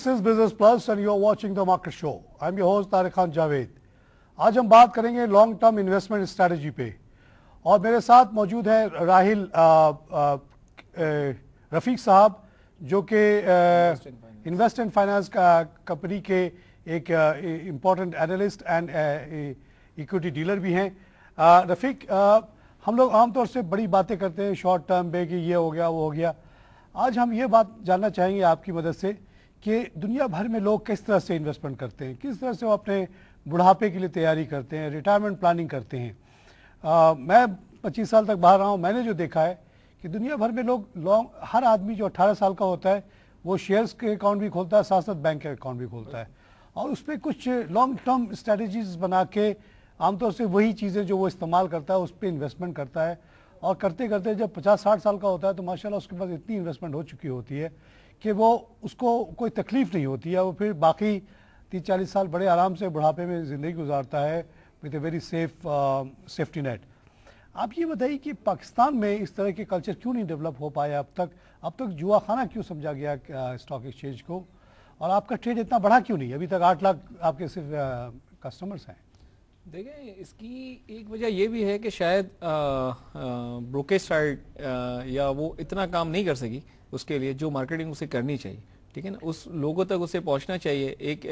This is Business Plus and you are watching the Market Show. I am your host Tariq Khan Javed. आज हम बात करेंगे long term investment strategy पे और मेरे साथ मौजूद है राहिल रफीक साहब जो कि इन्वेस्ट एंड फाइनेंस कंपनी के एक important analyst and equity dealer भी हैं. रफीक, हम लोग आमतौर से बड़ी बातें करते हैं शॉर्ट टर्म पे कि ये हो गया वो हो गया. आज हम ये बात जानना चाहेंगे आपकी मदद से कि दुनिया भर में लोग किस तरह से इन्वेस्टमेंट करते हैं, किस तरह से वो अपने बुढ़ापे के लिए तैयारी करते हैं, रिटायरमेंट प्लानिंग करते हैं. मैं 25 साल तक बाहर रहा हूँ. मैंने जो देखा है कि दुनिया भर में लोग हर आदमी जो 18 साल का होता है वो शेयर्स के अकाउंट भी खोलता है, साथ साथ बैंक के अकाउंट भी खोलता है और उस पर कुछ लॉन्ग टर्म स्ट्रेटजीज बना के आमतौर से वही चीज़ें जो वो इस्तेमाल करता है उस पर इन्वेस्टमेंट करता है. और करते करते जब 50-60 साल का होता है तो माशाल्लाह उसके पास इतनी इन्वेस्टमेंट हो चुकी होती है कि वो उसको कोई तकलीफ नहीं होती है. वो फिर बाकी 30-40 साल बड़े आराम से बुढ़ापे में ज़िंदगी गुजारता है with a very safety net. आप ये बताइए कि पाकिस्तान में इस तरह के कल्चर क्यों नहीं डेवलप हो पाया अब तक जुआ खाना क्यों समझा गया स्टॉक एक्सचेंज को, और आपका ट्रेड इतना बढ़ा क्यों नहीं? अभी तक 8 लाख आपके सिर्फ कस्टमर्स हैं. देखें, इसकी एक वजह यह भी है कि शायद ब्रोकेज साइड या वो इतना काम नहीं कर सकी उसके लिए जो मार्केटिंग उसे करनी चाहिए. ठीक है ना, उस लोगों तक उसे पहुंचना चाहिए. एक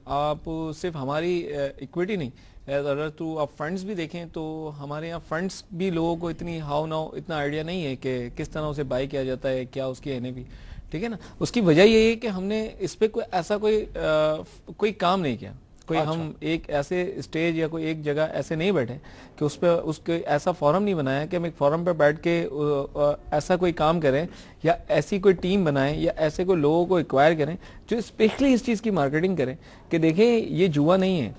आप सिर्फ हमारी इक्विटी नहीं, अगर तो आप फंड्स भी देखें तो हमारे यहाँ फंड्स भी लोगों को इतनी हाउ नाउ इतना आइडिया नहीं है कि किस तरह उसे बाय किया जाता है, क्या उसकी एनएवी. ठीक है ना, उसकी वजह ये है कि हमने इस पर कोई ऐसा कोई काम नहीं किया. कोई अच्छा. हम एक ऐसे स्टेज या कोई एक जगह ऐसे नहीं बैठे कि उस पर उसके ऐसा फॉरम नहीं बनाया कि हम एक फॉरम पर बैठ के ऐसा कोई काम करें या ऐसी कोई टीम बनाएं या ऐसे कोई लोगों को एक्वायर करें जो स्पेशली इस चीज की मार्केटिंग करें कि देखें ये जुआ नहीं है.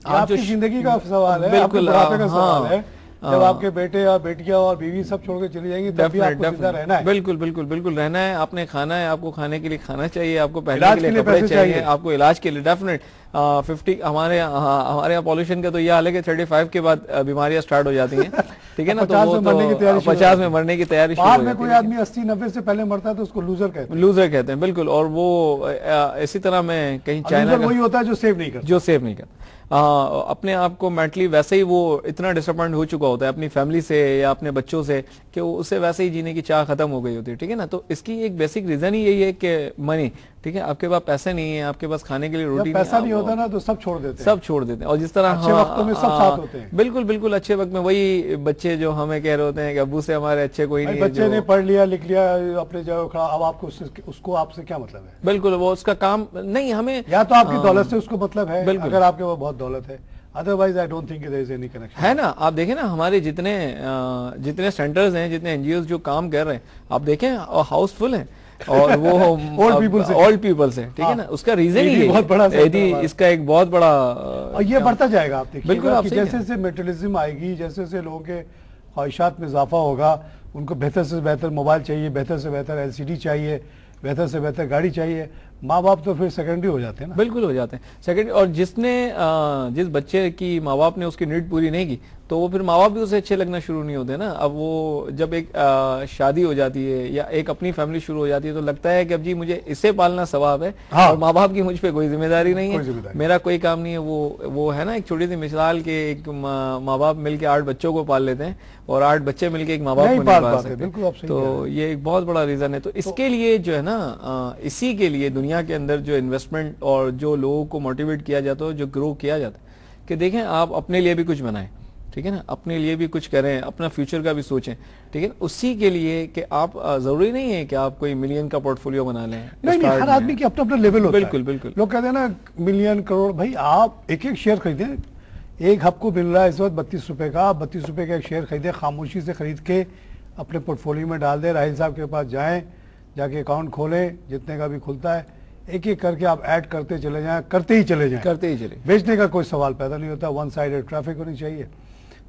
आपकी जिंदगी का सवाल है, बिल्कुल का सवाल है. जब आपके बेटे और बेटियां और बीवी सब छोड़ के चली जाएंगी तब भी आपको जिंदा रहना है. बिल्कुल रहना है. आपने खाना है, आपको खाने के लिए खाना चाहिए, आपको पहनने के लिए कपड़े चाहिए, आपको इलाज के लिए डेफिनेट 50 हमारे यहाँ पॉल्यूशन का तो ये हाल है कि 35 के बाद बीमारियां स्टार्ट हो जाती हैं. ठीक है ना, तो वो 50 में मरने की तैयारी शुरू हो जाती है. कोई आदमी 80-90 से पहले मरता है तो उसको लूजर कहते हैं. बिल्कुल. और वो इसी तरह में कहीं चाइना वही होता है जो सेव नहीं करता. अपने आप को मेंटली वैसे ही वो इतना डिसअपॉइंट हो चुका होता है अपनी फैमिली से या अपने बच्चों से कि उसे वैसे ही जीने की चाह खत्म हो गई होती है. ठीक है ना, तो इसकी एक बेसिक रीजन ही यही है कि मनी. ठीक है, आपके पास पैसे नहीं है, आपके पास खाने के लिए रोटी पैसा नहीं होता ना तो सब छोड़ देते हैं. और जिस तरह अच्छे वक्तों में सब साथ होते हैं. बिल्कुल अच्छे वक्त में वही बच्चे जो हमें कह रहे होते हैं कि अब्बू से हमारे अच्छे कोई नहीं है. बच्चे ने पढ़ लिया लिख लिया अपने जगह खड़ा, अब आपको उसको आपसे क्या मतलब है? बिल्कुल, वो उसका काम नहीं. हमें या तो आपकी दौलत से उसको मतलब है अगर आपके वो बहुत दौलत है, otherwise I don't think there is any connection. है ना, आप देखें ना हमारे जितने सेंटर्स हैं, जितने एनजीओ जो काम कर रहे हैं, आप देखें हाउसफुल हैं और वो ओल्ड पीपल से. ठीक है ना, उसका रीजन ही बहुत बड़ा इसका एक बहुत बड़ा और ये बढ़ता जाएगा. आप देखिए बिल्कुल जैसे जैसे मेटेरियलिज्म आएगी, जैसे जैसे लोगों के ख्वाहिशात में इजाफा होगा, उनको बेहतर से बेहतर मोबाइल चाहिए, बेहतर से बेहतर एलसीडी चाहिए, बेहतर से बेहतर गाड़ी चाहिए. माँ बाप तो फिर सेकेंडरी हो जाते हैं ना. बिल्कुल हो जाते हैं सेकेंडरी. और जिस बच्चे की माँ बाप ने उसकी नीड पूरी नहीं की तो वो फिर माँ बाप भी उसे अच्छे लगना शुरू नहीं होते ना. अब वो जब एक शादी हो जाती है या एक अपनी फैमिली शुरू हो जाती है तो लगता है कि अब जी मुझे इसे पालना सवाब है. हाँ. और माँ बाप की मुझ पे कोई जिम्मेदारी नहीं है, मेरा कोई काम नहीं है. वो है ना एक छोटी सी मिसाल के एक माँ बाप मिलकर 8 बच्चों को पाल लेते हैं और 8 बच्चे मिलकर एक माँ बाप को नहीं पाल सकते. तो ये एक बहुत बड़ा रीजन है. तो इसके लिए जो है ना, इसी के लिए दुनिया के अंदर जो इन्वेस्टमेंट और जो लोगों को मोटिवेट किया जाता है, जो ग्रो किया जाता है कि देखें आप अपने लिए भी कुछ बनाएं. ठीक है ना, अपने लिए भी कुछ करें, अपना फ्यूचर का भी सोचें. ठीक है, उसी के लिए कि आप जरूरी नहीं है कि आप कोई मिलियन का पोर्टफोलियो बना लें. नहीं, हर आदमी की अपना लेवल होता है. बिल्कुल. लोग कहते हैं ना मिलियन करोड़. भाई आप एक शेयर खरीदें. एक आपको मिल रहा है इस वक्त 32 रुपए का, आप 32 रुपए का एक शेयर खरीदे, खामोशी से खरीद के अपने पोर्टफोलियो में डाल दें. राहिल साहब के पास जाएं, जाके अकाउंट खोलें, जितने का भी खुलता है एक एक करके आप ऐड करते चले जाएं, करते ही चले. बेचने का कोई सवाल पैदा नहीं होता. वन साइडेड ट्रैफिक होनी चाहिए.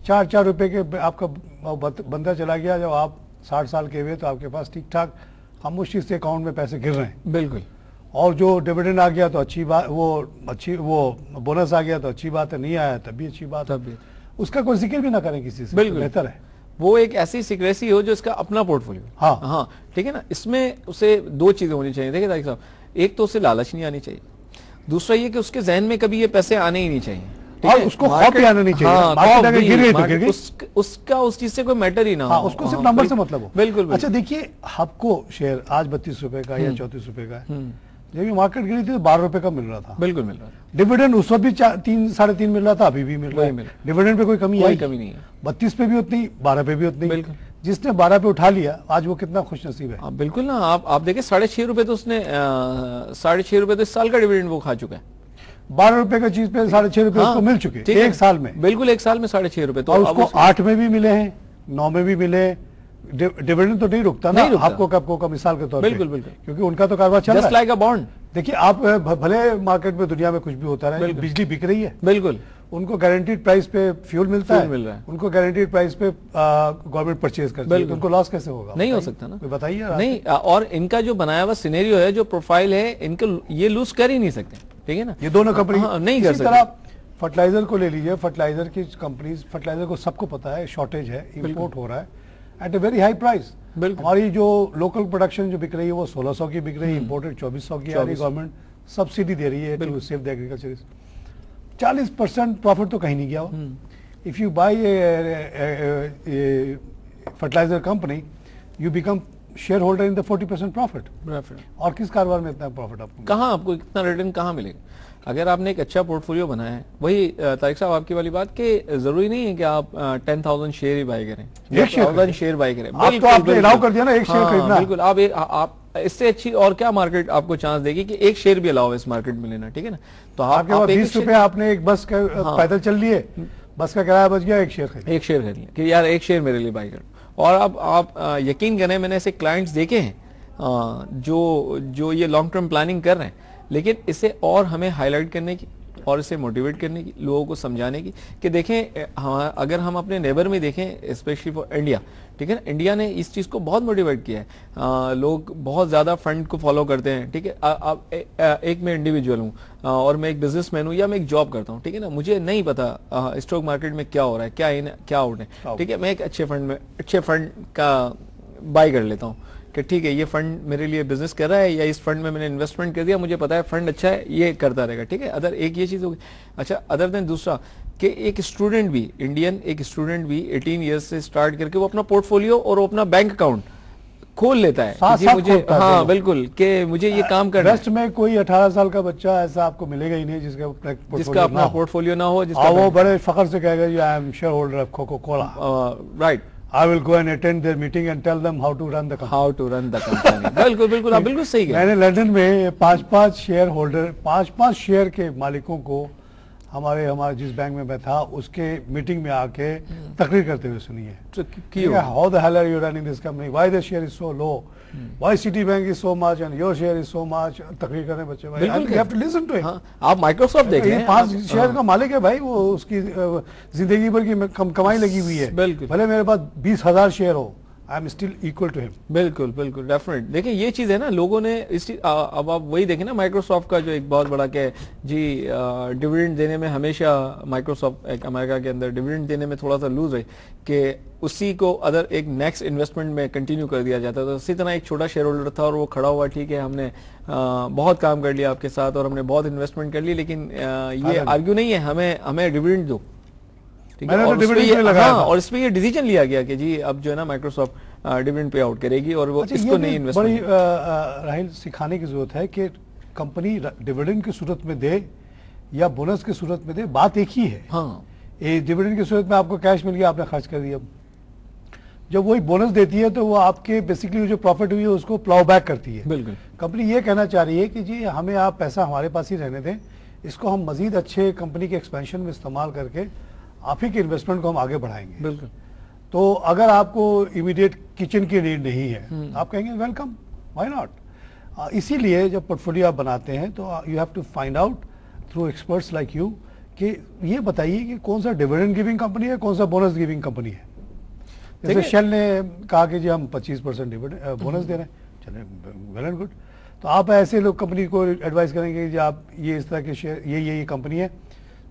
4 रुपए के आपका बंदा चला गया, जब आप 60 साल के हुए तो आपके पास ठीक ठाक खामोशी से अकाउंट में पैसे गिर रहे हैं. बिल्कुल. और जो डिविडेंड आ गया तो अच्छी बात, वो बोनस आ गया तो अच्छी बात है, नहीं आया तब भी अच्छी बात है. उसका कोई जिक्र भी ना करें किसी से, बिल्कुल बेहतर है. वो एक ऐसी सिक्रेसी हो जो इसका अपना पोर्टफोलियो. हाँ, ठीक है ना. इसमें उसे 2 चीजें होनी चाहिए. देखिए तारिक साहब, एक तो उसे लालच नहीं आनी चाहिए, दूसरा ये कि उसके जहन में कभी ये पैसे आने ही नहीं चाहिए, ठीक और है? उसको खौफ भी आना नहीं चाहिए। हाँ, मार्केट खौफ अगर भी, गिर गई तो मार्केट- गिर गई। उसका उस चीज से कोई मैटर ही ना हो। हाँ, उसको सिर्फ हाँ, नंबर से मतलब हो। बिल्कुल अच्छा देखिए, आपको शेयर आज 32 रुपए का या 34 रुपए का है, जब ये मार्केट गिरी थी तो 12 रुपए का मिल रहा था। बिल्कुल मिल रहा है, डिविडेंड उस वक्त भी 3 साढ़े 3 मिल रहा था, अभी भी मिल रहा वही है। मिल रहा डिविडेंड पे कोई कमी कोई आई? कमी नहीं है। 32 पे भी उतनी, 12 पे भी उतनी। बिल्कुल। जिसने 12 पे उठा लिया आज वो कितना खुश नसीब है। हाँ, बिल्कुल ना। आप देखिए 6.5 रुपए तो उसने 6.5 रुपए तो इस साल का डिविडेंड वो खा चुका है। 12 रुपए का चीज पे 6.5 रुपए उसको मिल चुके ठीक है। एक साल में। बिल्कुल एक साल में 6.5 रुपए। तो और अब उसको 8 में भी मिले हैं, 9 में भी मिले। डिविडेंड तो नहीं रुकता ना नहीं रुकता। आपको का मिसाल के तौर पे, बिल्कुल, बिल्कुल। क्योंकि उनका तो कारोबार चल रहा जस्ट है। Like a bond. देखिए आप भले मार्केट में दुनिया में कुछ भी होता रहे, बिजली बिक रही है, बिल्कुल उनको गारंटीड प्राइस पे फ्यूल मिलता है, मिल रहा है। उनको गारंटीड प्राइस पे गवर्नमेंट परचेज करती है, तो उनको लॉस कैसे होगा? नहीं हो सकता ना। बताइए। नहीं, और इनका जो बनाया हुआ सिनेरियो है, जो प्रोफाइल है, इनको ये लूज कर ही नहीं सकते, ठीक है ना। ये दोनों कंपनी नहीं कर इसी तरह फर्टिलाइजर को ले लीजिए, फर्टिलाइजर की कंपनीज, फर्टिलाइजर को सबको पता है शॉर्टेज है, इंपोर्ट हो रहा है at a very high price. हमारी जो लोकल प्रोडक्शन जो बिक रही है वो 1600 की बिक रही है, इंपोर्टेड 2400 की आ रही है। गवर्नमेंट सब्सिडी दे रही है to save the agriculture. 40% profit तो कहीं नहीं गया हो। If you buy fertiliser company you become share holder in the 40% profit. और किस कारोबार में इतना प्रॉफिट आपको? कहाँ आपको इतना रिटर्न कहाँ मिलेगा? अगर आपने एक अच्छा पोर्टफोलियो बनाया है, वही तारिक साहब आपकी वाली बात कि जरूरी नहीं है कि आप 10,000 शेयर ही बाय करें, 1000 शेयर बाय करें। आप तो आपने अलाउ कर दिया ना एक शेयर खरीदना। बिल्कुल। आप इससे अच्छी और क्या मार्केट आपको चांस देगी कि एक शेयर भी अलाउ इस मार्केट में लेना, ठीक है ना। तो आपके पास 20 रुपए आपने एक बस का पैदल चल लिए, बस का किराया बच गया, एक शेयर खरीद लिया कि यार एक शेयर मेरे लिए बाय कर। और अब आप यकीन करें, मैंने ऐसे क्लाइंट्स देखे हैं जो ये लॉन्ग टर्म प्लानिंग कर रहे हैं, लेकिन इसे और हमें हाईलाइट करने की और इसे मोटिवेट करने की, लोगों को समझाने की कि देखें, अगर हम अपने नेबर में देखें, स्पेशली फॉर इंडिया, ठीक है ना, इंडिया ने इस चीज को बहुत मोटिवेट किया है। लोग बहुत ज्यादा फंड को फॉलो करते हैं, ठीक है। अब एक मैं इंडिविजुअल हूँ और मैं एक बिजनेसमैन हूँ या मैं एक जॉब करता हूँ, ठीक है ना, मुझे नहीं पता स्टॉक मार्केट में क्या हो रहा है, क्या इन क्या आउट है, ठीक है। मैं एक अच्छे फंड का बाय कर लेता हूँ कि ठीक है, ये फंड मेरे लिए बिजनेस कर रहा है, या इस फंड में मैंने इन्वेस्टमेंट कर दिया, मुझे पता है फंड अच्छा है, ये करता रहेगा, ठीक है। अदर एक ये चीज होगी। अच्छा, अदर देन दूसरा कि एक स्टूडेंट भी, इंडियन एक स्टूडेंट भी 18 ईयर्स से स्टार्ट करके वो अपना पोर्टफोलियो और वो अपना बैंक अकाउंट खोल लेता है कि जी मुझे, हाँ बिल्कुल, कि मुझे ये काम करना है। वेस्ट में कोई 18 साल का बच्चा ऐसा आपको मिलेगा ही नहीं जिसका अपना पोर्टफोलियो ना हो, जिसका वो बड़े फख्र से कहेगा I am share holder of Coca Cola, right, I will go and attend their meeting and tell them how to run the company. How to run the company. बिल्कुल बिल्कुल, आप बिल्कुल सही कह रहे हैं। मैंने लंदन में 5-5 शेयर होल्डर, 5-5 शेयर के मालिकों को हमारे जिस बैंक में मैं था उसके मीटिंग में आके तकरीर करते हुए सुनी है। How the hell are you running this company, why the share is so low, why Citibank is so much and your share is so much. तकरीर करने बच्चे भाई, you have to listen to him। आप Microsoft देख रहे हैं, 5 share का मालिक है भाई, वो उसकी जिंदगी भर की कमाई लगी हुई है। भले मेरे पास 20,000 शेयर हो, I am still equal to him. बिल्कुल बिल्कुल, डेफिनेट। देखिए ये चीज है ना, लोगों ने इस चीज, अब आप वही देखें ना, माइक्रोसॉफ्ट का जो एक बहुत बड़ा क्या है जी, डिविडेंड देने में हमेशा माइक्रोसॉफ्ट अमेरिका के अंदर डिविडेंड देने में थोड़ा सा लूज है कि उसी को अदर एक नेक्स्ट इन्वेस्टमेंट में कंटिन्यू कर दिया जाता है। तो इसी तरह एक छोटा शेयर होल्डर था और वो खड़ा हुआ, ठीक है, हमने बहुत काम कर लिया आपके साथ और हमने बहुत इन्वेस्टमेंट कर ली, लेकिन ये आर्ग्यू नहीं है, हमें डिविडेंड दो, और इसमें ये डिसीजन लिया गया कि जी अब जो है ना माइक्रोसॉफ्ट डिविडेंड पे आउट करेगी और वो इसको नहीं इन्वेस्टमेंट। बड़ी राहिल सिखाने की जरूरत है कि कंपनी डिविडेंड की सूरत में दे या बोनस की सूरत में दे, बात एक ही है। हाँ, डिविडेंड की सूरत में आपको कैश मिल गया, आपने खर्च कर दिया। जब वही बोनस देती है तो वो आपके बेसिकली जो प्रॉफिट हुई है उसको प्लाउ बैक करती है। बिल्कुल। कंपनी ये कहना चाह रही है कि जी हमें आप पैसा हमारे पास ही रहने दें, इसको हम मजीद अच्छे कंपनी के एक्सपेंशन में इस्तेमाल करके आप ही के इन्वेस्टमेंट को हम आगे बढ़ाएंगे। बिल्कुल। तो अगर आपको इमीडिएट किचन की नीड नहीं है, आप कहेंगे वेलकम, व्हाई नॉट। इसीलिए जब पोर्टफोलियो आप बनाते हैं तो you have to find out through experts like you कि ये बताइए कि कौन सा डिविडेंड गिविंग कंपनी है, कौन सा बोनस गिविंग कंपनी है। जैसे शेल ने कहा कि जी हम 25% डिविडेंड बोनस दे रहे हैं, चले वेल एंड गुड। तो आप ऐसे लोग कंपनी को एडवाइस करेंगे कि आप ये इस तरह के शेयर, ये कंपनी है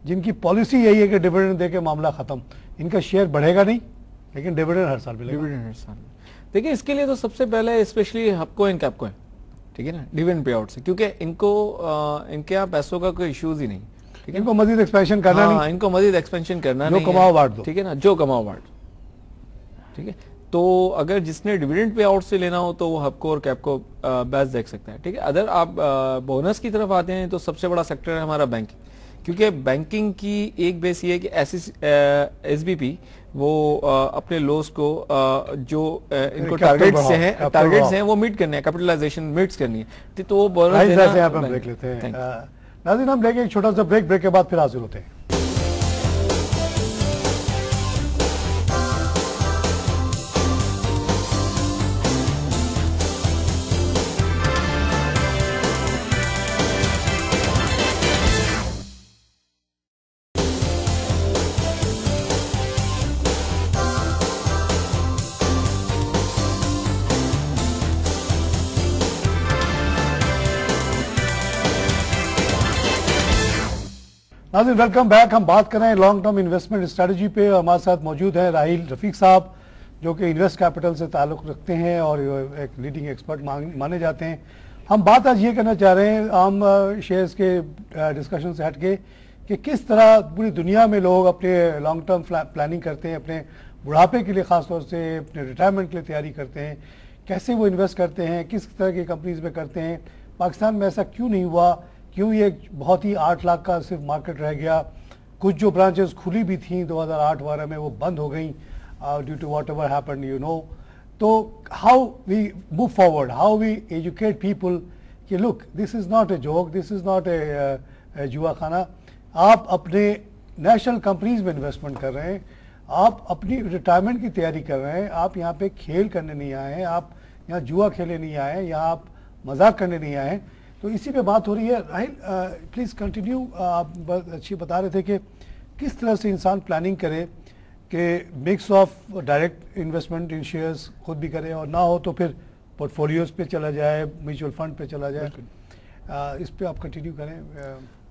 जिनकी पॉलिसी यही है कि डिविडेंड दे के मामला खत्म, इनका शेयर बढ़ेगा नहीं लेकिन डिविडेंड हर साल मिलेगा। डिविडेंड हर साल। देखिए इसके लिए तो सबसे पहले स्पेशली हपको एंड कैपको है, ठीक है ना, डिविडेंड पे आउट से, क्योंकि इनके यहाँ पैसों का कोई इश्यूज ही नहीं, ठीक है, इनको मजीद एक्सपेंशन करना नहीं, इनको मजीद एक्सपेंशन करना जो नहीं, कमाओ बांट दो, ठीक है ना, जो कमाओ बांट, ठीक है। तो अगर जिसने डिविडेंड पे आउट से लेना हो तो वो हबको और कैपको बेस्ट देख सकता है, ठीक है। अगर आप बोनस की तरफ आते हैं तो सबसे बड़ा सेक्टर है हमारा बैंकिंग, क्योंकि बैंकिंग की एक बेस ये है कि एसबीपी वो अपने लॉस को जो इनको टारगेट्स हैं वो मीट करने हैं, कैपिटलाइजेशन मीट्स करनी है, तो वो बोनस देना। यहाँ पे हम देख लेते हैं। नाज़रीन, हम लेंगे एक छोटा सा ब्रेक के बाद फिर हाजिर होते हैं। नाज़रीन, वेलकम बैक। हम बात कर रहे हैं लॉन्ग टर्म इन्वेस्टमेंट स्ट्रेटजी पे। हमारे साथ मौजूद हैं राहिल रफीक साहब, जो कि इन्वेस्ट कैपिटल से ताल्लुक़ रखते हैं और एक लीडिंग एक्सपर्ट माने जाते हैं। हम बात आज ये करना चाह रहे हैं, आम शेयर्स के डिस्कशन से हटके, कि किस तरह पूरी दुनिया में लोग अपने लॉन्ग टर्म प्लानिंग करते हैं, अपने बुढ़ापे के लिए ख़ासतौर से, अपने रिटायरमेंट के लिए तैयारी करते हैं, कैसे वो इन्वेस्ट करते हैं, किस तरह की कंपनीज में करते हैं। पाकिस्तान में ऐसा क्यों नहीं हुआ, क्यों ये बहुत ही 8 लाख का सिर्फ मार्केट रह गया। कुछ जो ब्रांचेस खुली भी थी 2008-12 में वो बंद हो गई due to whatever happened, you know. तो how we move forward, how we educate people कि look, this is not a joke, this is not a जुआ खाना। आप अपने नेशनल कंपनीज में इन्वेस्टमेंट कर रहे हैं, आप अपनी रिटायरमेंट की तैयारी कर रहे हैं, आप यहाँ पे खेल करने नहीं आए हैं, आप यहाँ जुआ खेलने नहीं आए हैं, यहाँ आप मजाक करने नहीं आए हैं। तो इसी पे बात हो रही है। Rahil, please continue. आप अच्छी बता रहे थे कि किस तरह से इंसान प्लानिंग करे कि mix of direct investment in shares खुद भी करे, और ना हो तो फिर पोर्टफोलियोज पे चला जाए, म्यूचुअल फंड पे चला जाए। इस पे आप कंटिन्यू करें।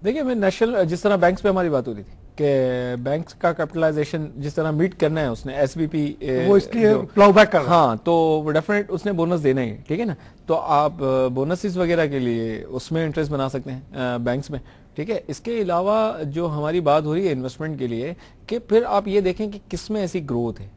देखिए, मैं नेशनल, जिस तरह बैंक्स पे हमारी बात हो रही थी कि बैंक्स का कैपिटलाइजेशन जिस तरह मीट करना है उसने, एसबीपी वो इसलिए प्लाउ बैक कर रहा है। हाँ, तो डेफिनेट उसने बोनस देना ही, ठीक है ना। तो आप बोनसेस वगैरह के लिए उसमें इंटरेस्ट बना सकते हैं बैंक्स में, ठीक है। इसके अलावा जो हमारी बात हो रही है इन्वेस्टमेंट के लिए, कि फिर आप ये देखें कि किस में ऐसी ग्रोथ है,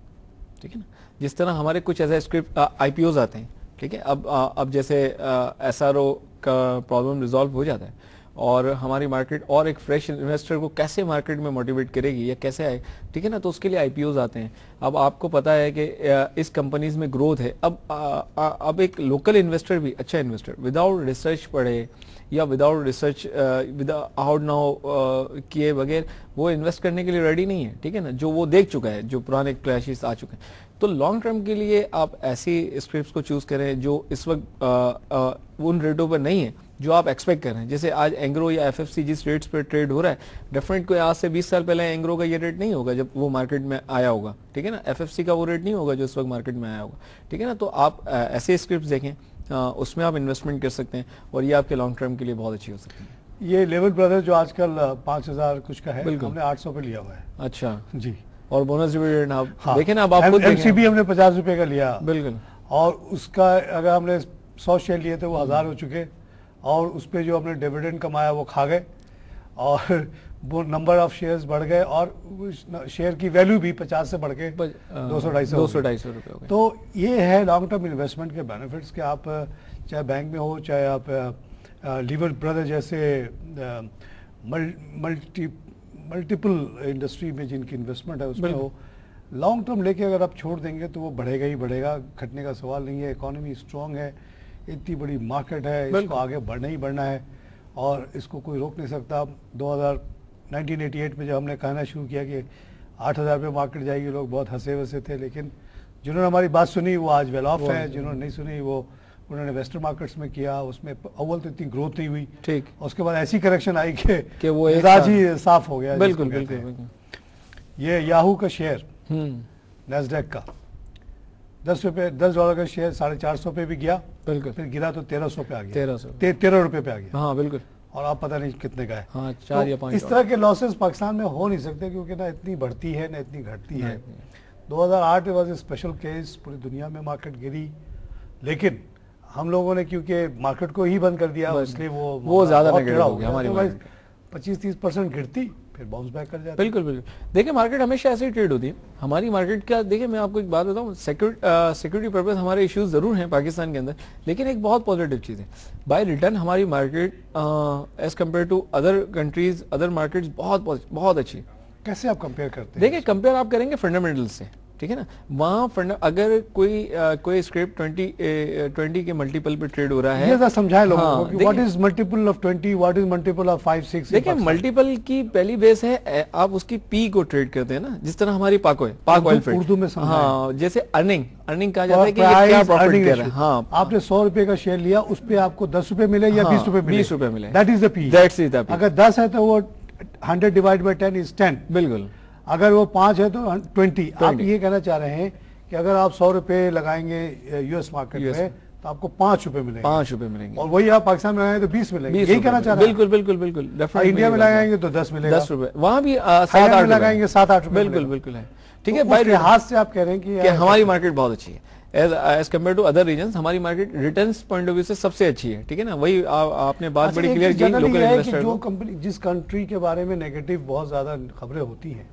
ठीक है ना। जिस तरह हमारे कुछ ऐसे स्क्रिप्ट आईपीओज आते हैं, ठीक है। अब जैसे एसआरओ का प्रॉब्लम रिजॉल्व हो जाता है और हमारी मार्केट और एक फ्रेश इन्वेस्टर को कैसे मार्केट में मोटिवेट करेगी या कैसे आए, ठीक है ना। तो उसके लिए आईपीओज आते हैं। अब आपको पता है कि इस कंपनीज में ग्रोथ है। अब एक लोकल इन्वेस्टर भी, अच्छा इन्वेस्टर, विदाउट रिसर्च पढ़े या विदाउट रिसर्च विदाउट नाउ किए बगैर वो इन्वेस्ट करने के लिए रेडी नहीं है, ठीक है ना, जो वो देख चुका है, जो पुराने क्रैशेस आ चुके हैं। तो लॉन्ग टर्म के लिए आप ऐसी स्क्रिप्ट्स को चूज करें जो इस वक्त उन रेटों पर नहीं है जो आप एक्सपेक्ट कर रहे हैं। जैसे आज एंग्रो या एफएफसी जिस रेट्स पर ट्रेड हो रहा है, डेफिनेट कोई आज से 20 साल पहले एंग्रो का ये रेट नहीं होगा जब वो मार्केट में आया होगा, ठीक है ना। एफएफसी का वो रेट नहीं होगा जो इस वक्त मार्केट में आया होगा, ठीक है ना। तो आप ऐसे स्क्रिप्ट्स देखें, उसमें आप इन्वेस्टमेंट कर सकते हैं और ये आपके लॉन्ग टर्म के लिए बहुत अच्छी हो सकती है। ये लेवल ब्रदर जो आजकल 5000 कुछ का है, हमने 800 पे लिया हुआ है। अच्छा जी। और बोनस डिविडेंड आप देखें ना, आप खुद एमसीबी हमने 50 रुपए का लिया, बिल्कुल, और उसका अगर हमने 100 शेयर लिए थे वो 1000 हो चुके, और उस पर जो हमने डिविडेंड कमाया वो खा गए, और वो नंबर ऑफ शेयर्स बढ़ गए, और शेयर की वैल्यू भी 50 से बढ़ के 200-250 रुपए हो गए। तो ये है लॉन्ग टर्म इन्वेस्टमेंट के बेनिफिट्स कि आप चाहे बैंक में हो, चाहे आप लीवर ब्रदर जैसे मल्टीपल इंडस्ट्री में जिनकी इन्वेस्टमेंट है उसमें हो, लॉन्ग टर्म लेके अगर आप छोड़ देंगे तो वो बढ़ेगा ही बढ़ेगा, घटने का सवाल नहीं है। इकोनॉमी स्ट्रॉन्ग है, इतनी बड़ी मार्केट है, इसको आगे बढ़ना ही बढ़ना है और इसको कोई रोक नहीं सकता। 1988 में जब हमने कहना शुरू किया कि 8000 पे मार्केट जाएगी, लोग बहुत हंसे वसे थे, लेकिन जिन्होंने हमारी बात सुनी वो आज वेल ऑफ है, जिन्होंने नहीं सुनी वो उन्होंने वेस्टर्न मार्केट्स में किया, उसमें अव्वल तो इतनी ग्रोथ नहीं हुई, ठीक, उसके बाद ऐसी करेक्शन आई कि वो मिजाज ही साफ हो गया। बिल्कुल बिल्कुल। ये याहू का शेयर नैस्डैक का $10 का शेयर 450 पे भी गया, बिल्कुल, फिर गिरा तो 1300 पे आ गया, 13 रुपए पे आ गया। हाँ बिल्कुल। और आप पता नहीं कितने का है। हाँ, 4 या 5। इस तरह के लॉसेस पाकिस्तान में हो नहीं सकते क्योंकि ना इतनी बढ़ती है ना इतनी घटती है। 2008 वाज ए स्पेशल केस, पूरी दुनिया में मार्केट गिरी, लेकिन हम लोगों ने क्योंकि मार्केट को ही बंद कर दिया, इसलिए वो ज्यादा नेगेटिव हो गया हमारी मार्केट। 25-30% गिरती फिर बाउंस बैक कर जाती। बिल्कुल बिल्कुल। देखिए मार्केट हमेशा ऐसे ही ट्रेड होती है हमारी मार्केट का। देखिए मैं आपको एक बात बताऊं, सिक्योरिटी पर्पस हमारे इश्यूज जरूर हैं पाकिस्तान के अंदर, लेकिन एक बहुत पॉजिटिव चीज है, बाय रिटर्न हमारी market as compare to other countries, other markets बहुत अच्छी है। कैसे आप कंपेयर करते हैं? देखिए कंपेयर आप करेंगे फंडामेंटल से, ठीक है ना। वहाँ अगर कोई स्क्रिप्ट 20 के मल्टीपल पे ट्रेड हो रहा है, ये समझाएं लोगों को कि what is multiple of 20, what is multiple of 5, 6। देखिए मल्टीपल की पहली बेस है आप उसकी पी को ट्रेड करते हैं ना, जिस तरह हमारी पाक ऑयल फीड उर्दू में समझाएं। हाँ, जैसे अर्निंग कहा जाता है कि ये क्या प्रॉफिट कर रहा है। हाँ, आपने 100 रुपए का शेयर लिया, उस पे आपको 10 रुपए मिले या 20 रुपए मिले, 20 रुपए मिले, दैट इज द पी। अगर 10 है तो वो 100 डिवाइड बाय 10 इज 10। बिल्कुल। अगर वो 5 है तो 20। आप ये कहना चाह रहे हैं कि अगर आप 100 रुपए लगाएंगे यूएस मार्केट में तो आपको 5 रुपए मिलेंगे, 5 रुपए मिलेंगे, और वही आप पाकिस्तान में लगाएंगे तो 20 मिलेंगे। यही कहना चाह रहे हैं? बिल्कुल। इंडिया में लगाएंगे तो 10 मिलेगा, 10 रुपए, वहाँ भी 7-8 लगाएंगे 7-8 रुपए। बिल्कुल है, ठीक है। बाई लिहाज से आप कह रहे हैं कि हमारी मार्केट बहुत अच्छी है as compare to other region. हमारी market returns point of view से सबसे अच्छी है, ठीक है ना। वही आपने बात बड़ी क्लियर की लोकल इन्वेस्टर। जो कंपनी जिस कंट्री के बारे में नेगेटिव बहुत ज्यादा खबरें होती हैं,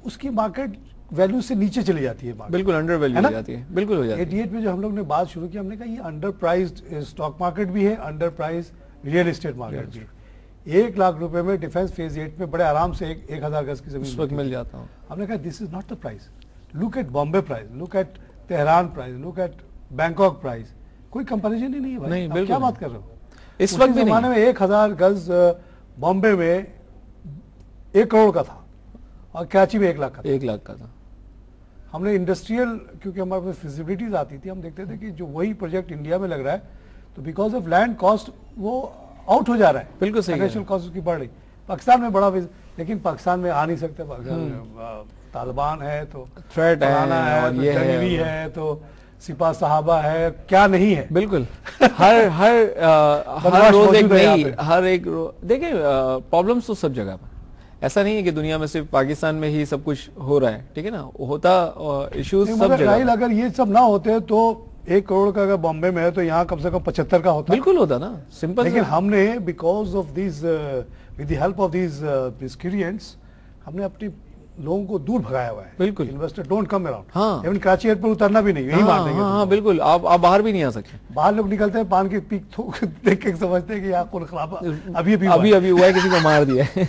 उसकी मार्केट वैल्यू से नीचे चली जाती है। बिल्कुल अंडर वैल्यू हो जाती है, बिल्कुल हो जाती है। 88 में जो हम लोग ने बात शुरू की, हमने कहा ये अंडर प्राइज्ड स्टॉक मार्केट भी है, under priced real estate market भी है। 1 लाख रुपए में डिफेंस फेज 8 में बड़े आराम से 1000 गज की जमीन मिल जाता हूँ। हमने कहा this is not the price, look at Bombay price, look at Tehran price, look at Bangkok price. कोई कंपैरिजन ही नहीं है भाई। नहीं, बिल्कुल क्या बात कर रहे हो? इस वक्त जमाने में 1000 गज बॉम्बे में 1 करोड़ का था और कराची में 1 लाख का था। 1 लाख का था। हमने इंडस्ट्रियल, क्योंकि हमारे पास फिजिबिलिटीज आती थी, हम देखते थे कि जो वही प्रोजेक्ट इंडिया में लग रहा है तो बिकॉज ऑफ लैंड कॉस्ट वो आउट हो जा रहा है। बिल्कुल सही। फाइनेंशियल कॉस्ट उसकी बढ़ रही। पाकिस्तान में बड़ा, लेकिन पाकिस्तान में आ नहीं सकते। तालिबान है तो थ्रेट है, तो जंगली है तो सिपा साहबा है, क्या नहीं है। बिल्कुल हर रोज एक नई, देखिए प्रॉब्लम्स तो सब जगह पर, ऐसा नहीं है कि दुनिया में सिर्फ पाकिस्तान में ही सब कुछ हो रहा है, ठीक है ना। होता इश्यूज सब जगह। अगर ये सब ना होते तो 1 करोड़ का अगर बॉम्बे में है तो यहाँ कम से कम 75 का होता। बिल्कुल होता ना, सिंपल। लेकिन हमने because of this, with the help of this miscreants, हमने अपनी लोगों को दूर भगाया हुआ है। बिल्कुल। Investor don't come around. हाँ, इवन कराची एयरपोर्ट उतरना भी नहीं, यही मार देंगे। हाँ, बिल्कुल। आप बाहर भी नहीं आ सकते। बाहर लोग निकलते हैं, पान की पीक देख के समझते हैं कि यहाँ खून खराबा अभी हुआ है, किसी को मार दिया है।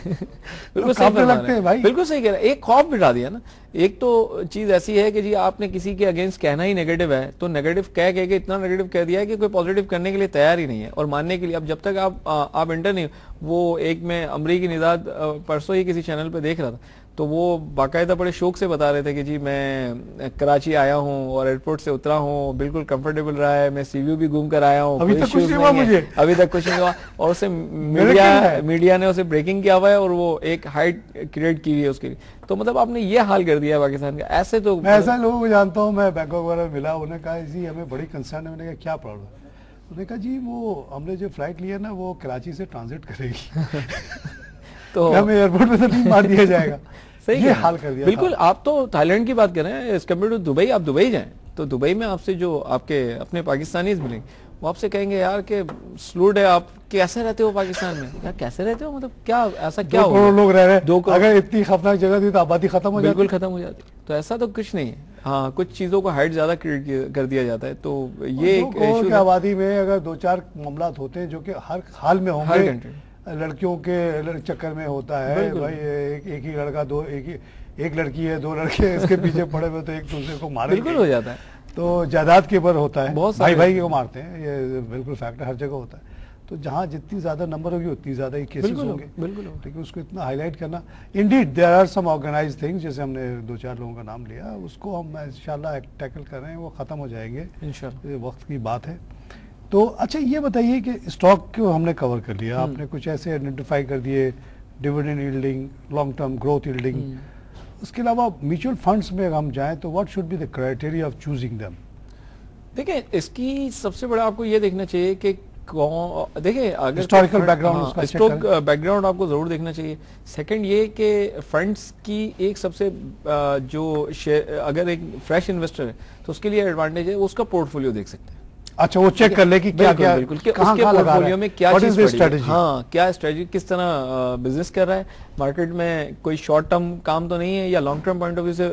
बिल्कुल सही लगते हैं भाई। बिल्कुल सही कह रहे हैं। एक खौफ बिठा दिया ना। एक तो चीज ऐसी है कि जी आपने किसी के अगेंस्ट कहना ही नेगेटिव है, तो नेगेटिव कह के इतना नेगेटिव कह दिया है कि कोई पॉजिटिव करने के लिए तैयार ही नहीं है और मानने के लिए। अब जब तक आप इंटर नहीं, वो एक मैं अमरीकी निजात परसों ही किसी चैनल पे देख रहा था, तो वो बाकायदा बड़े शौक से बता रहे थे कि जी मैं कराची आया हूँ और एयरपोर्ट से उतरा हूँ, बिल्कुल कंफर्टेबल रहा है, मैं सीव्यू भी घूम कर आया हूँ, अभी तक कुछ नहीं हुआ मुझे, अभी तक कुछ नहीं हुआ। और उसे मीडिया ने उसे ब्रेकिंग किया हुआ है और वो एक हाइट क्रिएट की हुई है उसके लिए। तो मतलब आपने ये हाल कर दिया पाकिस्तान का। ऐसे तो मैं ऐसा लोगों को जानता हूँ, मैं बैंकॉक वगैरह मिला, उन्होंने कहा जी हमें बड़ी कंसर्न है। मैंने कहा क्या प्रॉब्लम? उन्होंने कहा जी वो हमने जो फ्लाइट लिया ना वो कराची से ट्रांजिट करेगी तो हमें एयरपोर्ट में तो नहीं मार दिया जाएगा। सही ये हाल कर दिया। बिल्कुल। आप तो थाईलैंड की बात कर रहे हैं, कम्पेयर टू दुबई। आप दुबई जाएं तो दुबई में आपसे जो आपके अपने पाकिस्तानीज मिलेंगे, वो आपसे कहेंगे यार कि स्लूड है, आप कैसे रहते हो पाकिस्तान में? यार कैसे रहते हो, मतलब क्या ऐसा क्या हो? 2 करोड़ लोग रह रहे हैं, अगर इतनी खतरनाक जगह थी तो आबादी खत्म हो जाती। बिल्कुल खत्म हो जाती। तो ऐसा तो कुछ नहीं है। हाँ, कुछ चीजों को हाइट ज्यादा क्रिएट कर दिया जाता है। तो ये 2 करोड़ की आबादी में अगर 2-4 मामला होते हैं जो कि हर हाल में होंगे, लड़कियों के चक्कर में होता है भाई, एक ही लड़का एक लड़की है, 2 लड़के इसके पीछे पड़े हुए तो एक दूसरे को मारे। बिल्कुल हो जाता है। तो जायदाद के ऊपर होता है, बहुत भाई को मारते हैं, ये बिल्कुल फैक्ट हर जगह होता है। तो जहाँ जितनी ज्यादा नंबर होगी उतनी ज्यादा ही केसेस होंगे। बिल्कुल। लेकिन उसको इतना हाईलाइट करना, indeed there are some organised things, जैसे हमने 2-4 लोगों का नाम लिया, उसको हम इंशाल्लाह टैकल कर रहे हैं, वो खत्म हो जाएंगे इंशाल्लाह, ये वक्त की बात है। तो अच्छा ये बताइए कि स्टॉक को हमने कवर कर लिया, आपने कुछ ऐसे आइडेंटिफाई कर दिए, dividend yielding, long term growth yielding, उसके अलावा म्यूचुअल फंड्स में हम जाएं तो what should be the criteria of choosing them? देखिए इसकी सबसे बड़ा आपको ये देखना चाहिए कि देखिए अगर हिस्टोरिकल बैकग्राउंड, स्टॉक बैकग्राउंड आपको जरूर देखना चाहिए। सेकंड ये कि फंड्स की एक सबसे जो अगर एक फ्रेश इन्वेस्टर है तो उसके लिए एडवांटेज है, उसका पोर्टफोलियो देख सकते हैं। अच्छा, वो चेक कर ले कि क्या क्या बिल्कुल कि उसके पोर्टफोलियो में क्या चीज स्ट्रेटेजी, हाँ क्या स्ट्रेटेजी, किस तरह बिजनेस कर रहा है मार्केट में, कोई शॉर्ट टर्म काम तो नहीं है या long term point of view से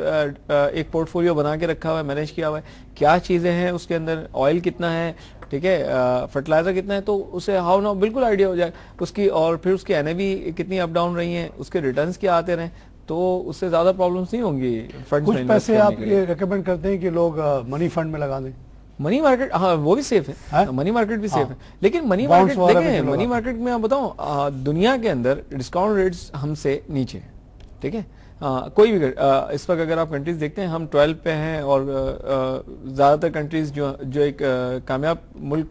एक पोर्टफोलियो बना के रखा हुआ है, मैनेज किया हुआ है, क्या चीजें हैं उसके अंदर, ऑयल कितना है, ठीक है, फर्टिलाइजर कितना है, तो उसे हाउ नाउ बिल्कुल आइडिया हो जाए उसकी, और फिर उसकी एनएवी कितनी अप डाउन रही है, उसके रिटर्न्स क्या आते रहे, तो उससे ज्यादा प्रॉब्लम्स नहीं होंगी फंड्स में। कुछ पैसे आप ये रेकमेंड करते हैं कि लोग मनी फंड में लगा दें? मनी मार्केट, हाँ वो भी सेफ है, मनी मार्केट भी सेफ है, लेकिन मनी मार्केट देखें, मनी मार्केट में आप बताऊं दुनिया के अंदर डिस्काउंट रेट्स हमसे नीचे है, ठीक है, कोई भी इस वक्त अगर आप कंट्रीज देखते हैं हम 12 पे हैं, और ज्यादातर कंट्रीज जो एक कामयाब मुल्क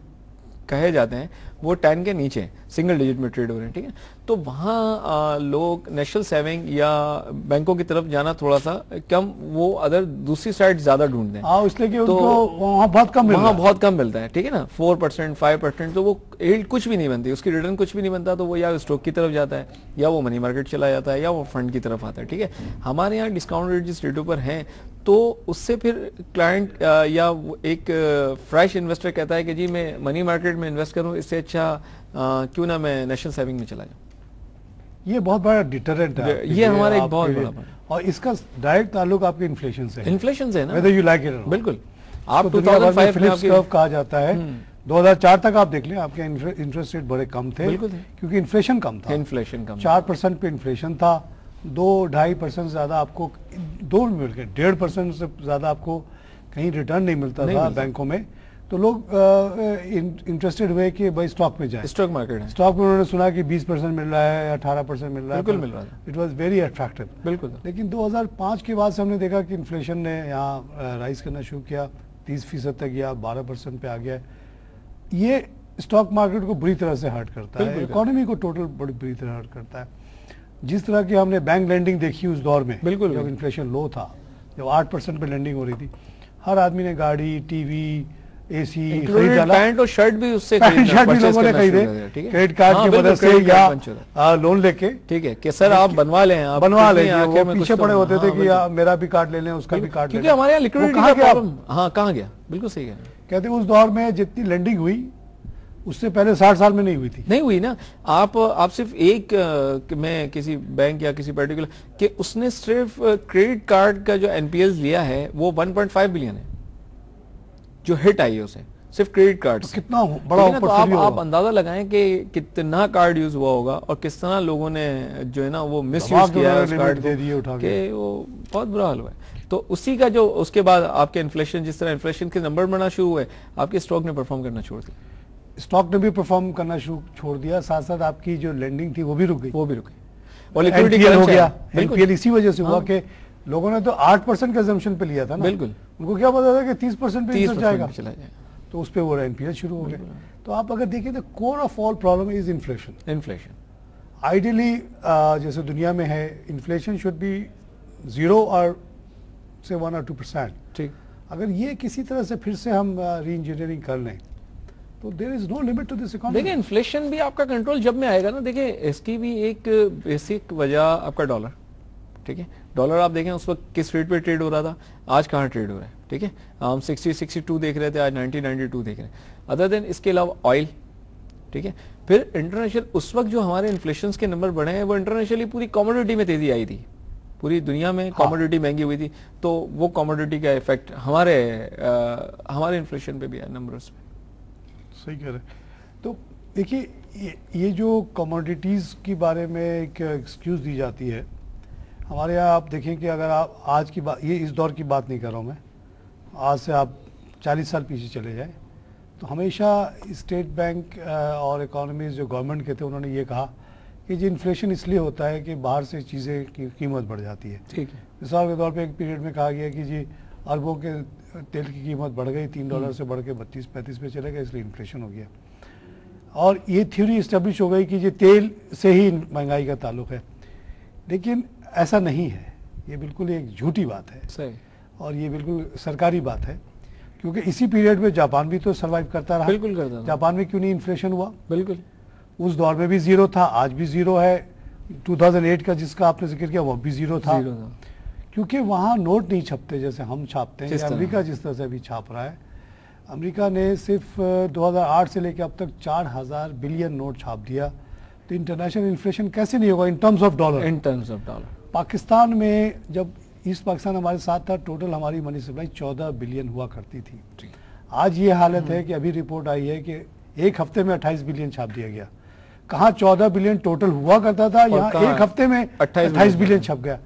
कहे जाते हैं वो 10 के नीचे सिंगल डिजिट में ट्रेड हो रहे हैं, ठीक है, तो वहाँ लोग नेशनल सेविंग या बैंकों की तरफ जाना थोड़ा सा कम, वो अदर दूसरी साइड ज्यादा ढूंढते हैं, इसलिए कि तो वहाँ बहुत कम मिलता है, ठीक है ना, 4% 5%, तो वो यील्ड कुछ भी नहीं बनती, उसकी रिटर्न कुछ भी नहीं बनता, तो वो या स्टॉक की तरफ जाता है या वो मनी मार्केट चला जाता है या वो फंड की तरफ आता है, ठीक है। हमारे यहाँ डिस्काउंट रेट जिस रेटों पर हैं, तो उससे फिर क्लाइंट या एक फ्रेश इन्वेस्टर कहता है कि जी मैं मनी मार्केट में इन्वेस्ट करूं, इससे अच्छा क्यों ना मैं नेशनल सेविंग में चला जाऊं। ये बहुत बड़ा डिटरेंट है, ये हमारा एक बहुत बड़ा, और इसका डायरेक्ट ताल्लुक आपके इन्फ्लेशन से है ना, whether you like it or not। बिल्कुल, आप 2005 में कर्व कहा जाता है, 2004 तक आप देख लें आपके इंटरेस्ट रेट बड़े कम थे, क्योंकि इन्फ्लेशन कम था, 4% पे इन्फ्लेशन था, 2-2.5% ज्यादा आपको, 1.5% से ज्यादा आपको कहीं रिटर्न नहीं मिलता था बैंकों में, तो लोग इंटरेस्टेड हुए कि भाई स्टॉक में जाए, स्टॉक मार्केट है, स्टॉक में उन्होंने सुना कि 20% मिल रहा है, 18% मिल रहा है, बिल्कुल मिल रहा था, इट वाज वेरी अट्रैक्टिव, बिल्कुल। लेकिन 2005 के बाद से हमने देखा कि इन्फ्लेशन ने यहाँ राइज करना शुरू किया, 30% तक गया, 12% पे आ गया। ये स्टॉक मार्केट को बुरी तरह से हर्ट करता है, इकोनॉमी को टोटल बड़ी बुरी तरह हर्ट करता है। जिस तरह की हमने बैंक लेंडिंग देखी उस दौर में, बिल्कुल, जब इन्फ्लेशन लो था, जब 8% पे लेंडिंग हो रही थी, हर आदमी ने गाड़ी, टीवी, एसी खरीद डाला, पैंट और शर्ट भी उससे शर्ट भी लोगों ने खरीदे, क्रेडिट कार्ड की मदद से या लोन लेके, ठीक है कि सर आप बनवा लें, आप बनवा लें, वो पीछे पड़े होते थे कि मेरा भी कार्ड ले लें, उसका भी कार्ड ले लें, क्योंकि हमारे यहाँ लिक्विडिटी का प्रॉब्लम, हाँ कहाँ गया, बिल्कुल सही है। कहते उस दौर में जितनी लेंडिंग हुई उससे पहले 60 साल में नहीं हुई थी, नहीं हुई ना। आप सिर्फ एक मैं किसी बैंक या किसी पर्टिकुलर कि उसने सिर्फ क्रेडिट कार्ड का जो एनपीएल लिया है वो 1.5 बिलियन है जो हिट आई है उसे, सिर्फ क्रेडिट कार्ड तो कितना बड़ा तो आप अंदाजा लगाएं कि कितना कार्ड यूज हुआ होगा और किस तरह लोगों ने जो है ना वो मिस यूज किया है उस कार्ड को, कि वो बहुत बुरा हाल हुआ है। तो उसी का जो उसके बाद आपके इन्फ्लेशन, जिस तरह इन्फ्लेशन के नंबर बढ़ना शुरू हुए, आपके स्टॉक ने परफॉर्म करना छोड़ दिया, स्टॉक ने भी परफॉर्म करना छोड़ दिया, साथ साथ आपकी जो लेंडिंग थी वो भी रुक गई, और लिक्विडिटी हो गया। एनपीएल इसी वजह से हुआ कि लोगों ने तो 8% का assumption पे लिया था ना, बिल्कुल, उनको क्या पता था कि 30% पे इंटरेस्ट जाएगा, तो उस पे वो एनपीएल शुरू हो गए। तो आप अगर देखिए तो core of all problem is inflation. Ideally जैसे दुनिया में है, इन्फ्लेशन शुड बी 0 और से 1 or 2%, ठीक। अगर ये किसी तरह से फिर से हम री इंजीनियरिंग कर लें तो there is no limit to this economy. देखिए इन्फ्लेशन भी आपका कंट्रोल जब में आएगा ना, देखिए इसकी भी एक बेसिक वजह आपका डॉलर, ठीक है, डॉलर आप देखें उस वक्त किस रेट पे ट्रेड हो रहा था, आज कहाँ ट्रेड हो रहा है, ठीक है, हम 60-62 देख रहे थे, आज 90-92 देख रहे हैं। अदर देन इसके अलावा ऑयल, ठीक है, फिर इंटरनेशनल उस वक्त जो हमारे इन्फ्लेशन के नंबर बढ़े हैं वो इंटरनेशनली पूरी कमोडिटी में तेजी आई थी, पूरी दुनिया में कमोडिटी महंगी हुई थी, तो वो कमोडिटी का इफेक्ट हमारे इन्फ्लेशन पे भी है नंबर्स में। सही कह रहे हैं। तो देखिए ये जो कमोडिटीज़ के बारे में एक एक्सक्यूज़ दी जाती है हमारे यहाँ, आप देखें कि अगर आप आज की बात, ये इस दौर की बात नहीं कर रहा हूँ मैं, आज से आप 40 साल पीछे चले जाएं तो हमेशा स्टेट बैंक और इकोनॉमीज जो गवर्नमेंट के थे उन्होंने ये कहा कि जी इन्फ्लेशन इसलिए होता है कि बाहर से चीज़ें की कीमत बढ़ जाती है, ठीक है। मिसाल के तौर पे एक पीरियड में कहा गया कि जी अरबों के तेल की कीमत बढ़ गई, $3 से बढ़ के 32-35 पे चले गए, इसलिए इन्फ्लेशन हो गया, और ये थ्योरी इस्टेब्लिश हो गई कि ये तेल से ही महंगाई का ताल्लुक है। लेकिन ऐसा नहीं है, ये बिल्कुल एक झूठी बात है, सही, और ये बिल्कुल सरकारी बात है, क्योंकि इसी पीरियड में जापान भी तो सर्वाइव करता रहा, बिल्कुल करता रहा। जापान में क्यों नहीं इन्फ्लेशन हुआ? बिल्कुल, उस दौर में भी 0 था, आज भी 0 है, 2008 का जिसका आपने जिक्र किया वो भी 0 था, क्योंकि वहाँ नोट नहीं छपते जैसे हम छापते हैं, अमेरिका जिस तरह से अभी छाप रहा है, अमेरिका ने सिर्फ 2008 से लेकर अब तक 4000 बिलियन नोट छाप दिया, तो इंटरनेशनल इन्फ्लेशन कैसे नहीं होगा in terms of dollar? In terms of dollar Pakistan में जब ईस्ट पाकिस्तान हमारे साथ था, टोटल हमारी मनी सप्लाई 14 बिलियन हुआ करती थी। आज ये हालत है कि अभी रिपोर्ट आई है कि एक हफ्ते में 28 बिलियन छाप दिया गया। कहाँ 14 बिलियन टोटल हुआ करता था, यहाँ एक हफ्ते में 28 बिलियन छप गया।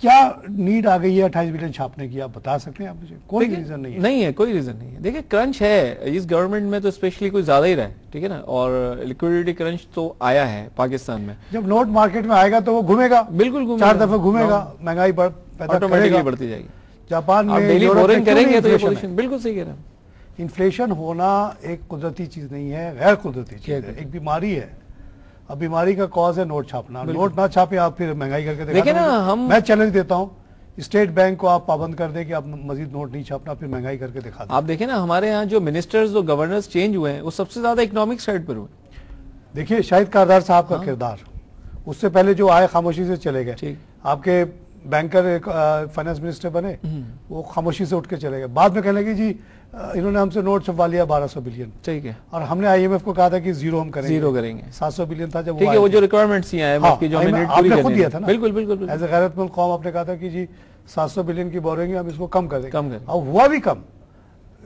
क्या नीड आ गई है 28 बिलियन छापने की, आप बता सकते हैं आप मुझे? कोई रीजन नहीं है। नहीं है, कोई रीजन नहीं है। देखिए क्रंच है इस गवर्नमेंट में तो स्पेशली कुछ ज्यादा ही रहा है, ठीक है ना, और लिक्विडिटी क्रंच तो आया है पाकिस्तान में। जब नोट मार्केट में आएगा तो वो घूमेगा, बिल्कुल घूमेगा, 4 दफा घूमेगा, महंगाई पैदा ऑटोमेटिकली बढ़ती जाएगी। जापान में डेली बोरिंग करेंगे तो ये पोजीशन बिल्कुल सही कह रहे हैं। इन्फ्लेशन होना एक कुदरती चीज नहीं है, गैर कुदरती चीज है, एक बीमारी है। अब बीमारी का कॉज है नोट छापना। नोट ना छापे आप फिर महंगाई करके देखिए ना, मैं चैलेंज देता हूँ स्टेट बैंक को आप पाबंद कर दे कि आप मजीद नोट नहीं छापना, फिर महंगाई करके दिखा दे। आप देखें ना हमारे यहाँ जो मिनिस्टर्स और गवर्नर्स चेंज हुए हैं वो सबसे ज्यादा इकोनॉमिक साइड पर हुए। देखिए शाहिद कारदार साहब का किरदार, उससे पहले जो आए खामोशी से चले गए। आपके बैंकर फाइनेंस मिनिस्टर बने, वो खामोशी से उठ के चले गए। बाद में कहने लगे जी इन्होंने हमसे नोट छपवा लिया 1200 बिलियन, ठीक है, और हमने आईएमएफ को कहा था कि जीरो हम करेंगे, जीरो करेंगे। 700 बिलियन था जब ठीक है, वो जो रिक्वायरमेंट्स आईएमएफ की जो आपने खुद दिया था ना, बिल्कुल बिल्कुल एज ए गैरतमंद कौम आपने कहा था कि जी 700 बिलियन की बोरेंगे, हम इसको कम कर देंगे, कम करें। और हुआ भी कम।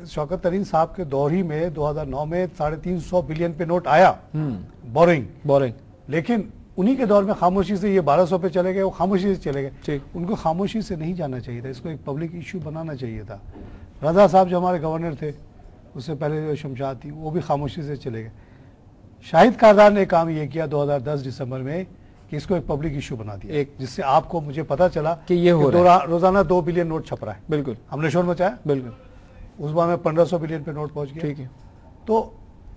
शौकत तरीन साहब के दौर ही में 2009 में 350 बिलियन पे नोट आया बोरिंग, लेकिन उन्हीं के दौर में खामोशी से ये 1200 पे चले गए, वो खामोशी से चले गए। उनको खामोशी से नहीं जाना चाहिए था, इसको एक पब्लिक इश्यू बनाना चाहिए था। रजा साहब जो हमारे गवर्नर थे, उससे पहले जो शमशाद थी, वो भी खामोशी से चले गए। शाहिद कारदार ने काम ये किया 2010 दिसंबर में कि इसको एक पब्लिक इश्यू बना दिया, एक जिससे आपको मुझे पता चला कि ये हो रहा है, रोजाना 2 बिलियन नोट छप रहा है। बिल्कुल हमने शोर मचाया, बिल्कुल उस बार में 1500 बिलियन पे नोट पहुंच गया। ठीक है, तो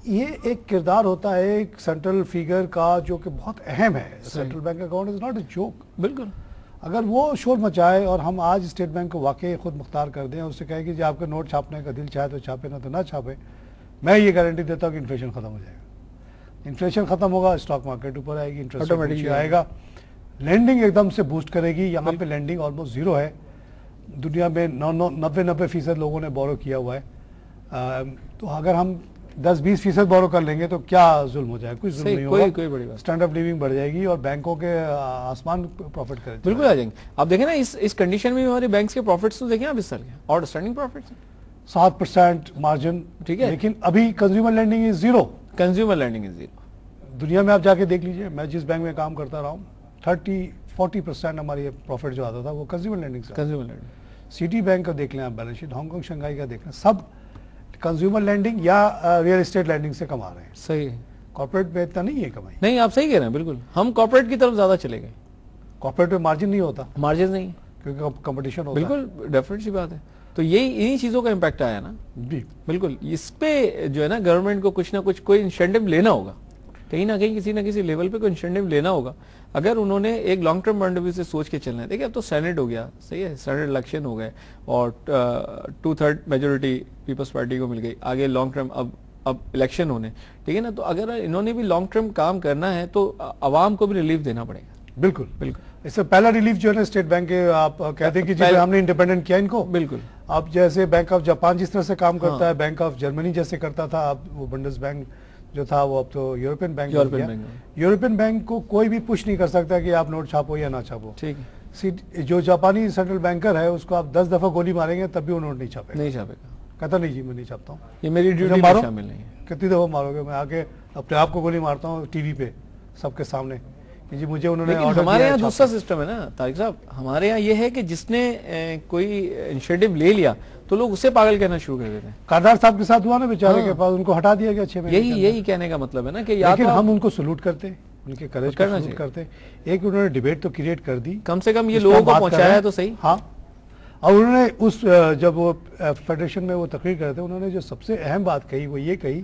ये एक किरदार होता है एक सेंट्रल फिगर का जो कि बहुत अहम है। Central bank account is not a joke. बिल्कुल, अगर वो शोर मचाए और हम आज स्टेट बैंक को वाकई खुद मुख्तार कर दें, उससे कहें कि जी आपके नोट छापने का दिल चाहे तो छापे, ना तो ना छापे, मैं ये गारंटी देता हूँ कि इन्फ्लेशन खत्म हो जाएगा। इन्फ्लेशन खत्म होगा, स्टॉक मार्केट ऊपर आएगी, इंटरेस्ट रेट आएगा, लेंडिंग एकदम से बूस्ट करेगी। यहाँ पे लेंडिंग ऑलमोस्ट जीरो है। दुनिया में 90% लोगों ने बोरो किया हुआ है। तो अगर हम 10-20% बोरो कर लेंगे तो क्या जुल्म हो जाए? कुछ जुल्म नहीं होगा, कोई बड़ी बात। स्टैंडर्ड ऑफ लिविंग बढ़ जाएगी और बैंकों के आसमान प्रॉफिट करेंगे, बिल्कुल आ जाएंगे। आप देखें ना इस कंडीशन में हमारे बैंक्स के प्रॉफिट्स तो देखें आप इस साल के आउटस्टैंडिंग प्रॉफिट्स 7% मार्जिन, ठीक है, लेकिन अभी consumer lending is zero. Consumer lending is zero. दुनिया में आप जाके देख लीजिए, मैं जिस बैंक में काम करता रहा हूँ 30-40% हमारी प्रॉफिट जो आता था वो कंज्यूमर लेंडिंग से। कंज्यूमर लेंडिंग, सिटी बैंक का देख लें आप बैलेंस शीट, हांगकांग शंघाई का देख लें, सब कंज्यूमर लैंडिंग या रियल एस्टेट लैंडिंग से कमा रहे हैं। सही है, कॉर्पोरेट में इतना नहीं है कमाई। नहीं, आप सही कह रहे हैं, बिल्कुल हम कॉर्पोरेट की तरफ ज्यादा चले गए। कॉर्पोरेट में मार्जिन नहीं होता, मार्जिन नहीं, क्योंकि कंपटीशन होता है। बिल्कुल डेफिनेट सी बात है। तो यही इन्हीं चीजों का इम्पैक्ट आया ना जी, बिल्कुल। इस पे जो है ना गवर्नमेंट को कुछ ना कुछ कोई इंसेंटिव लेना होगा, कहीं ना कहीं किसी ना किसी लेवल पे कोई इंसेंटिव लेना होगा। अगर उन्होंने एक long term point of view से सोच के चलना है। देखिए अब तो सेनेट हो गया, सही है, सेनेट इलेक्शन हो गए और 2/3 मेजोरिटी पीपल्स पार्टी को मिल गई, आगे लॉन्ग टर्म अब इलेक्शन होने, ठीक है ना। तो अगर इन्होंने भी लॉन्ग टर्म काम करना है तो आवाम को भी रिलीफ देना पड़ेगा। बिल्कुल बिल्कुल। इससे पहला रिलीफ जो है ना स्टेट बैंक के, आप कहते हैं कि जी हमने इंडिपेंडेंट किया इनको, बिल्कुल। अब जैसे बैंक ऑफ जापान जिस तरह से काम करता है, बैंक ऑफ जर्मनी जैसे करता था, अब वो बंडस बैंक जो था वो अब तो यूरोपियन बैंक हो गया। यूरोपियन बैंक को कोई भी पुश नहीं कर सकता कि आप नोट छापो या ना छापो। ठीक है, जो जापानी सेंट्रल बैंकर है उसको आप 10 दफा गोली मारेंगे तब भी वो नोट नहीं छापेगा। कहता नहीं जी मैं नहीं छापता हूँ, ये मेरी ड्यूटी में शामिल नहीं है। कितनी दफा मारोगे? मैं आके अपने आप को गोली मारता हूँ टीवी पे सबके सामने कि जी मुझे उन्होंने ऑर्डर दिया। हमारे यहाँ दूसरा सिस्टम है ना तारिक साहब, हमारे यहाँ ये है कि जिसने कोई इनिशिएटिव ले लिया तो लोग उसे पागल कहना शुरू कर देते हैं। कारदार साहब के साथ हुआ ना बेचारे के पास, उनको हटा दिया गया 6 महीने। यही कहने का मतलब है ना कि लेकिन हम उनको सलूट करते, उनके करेज को सलूट करते। एक उन्होंने डिबेट तो क्रिएट कर दी, कम से कम ये लोगों को पहुंचाया है तो सही। हाँ, और उन्होंने उस जब वो फेडरेशन में वो तकरीर कर रहे थे, उन्होंने जो सबसे अहम बात कही वो ये कही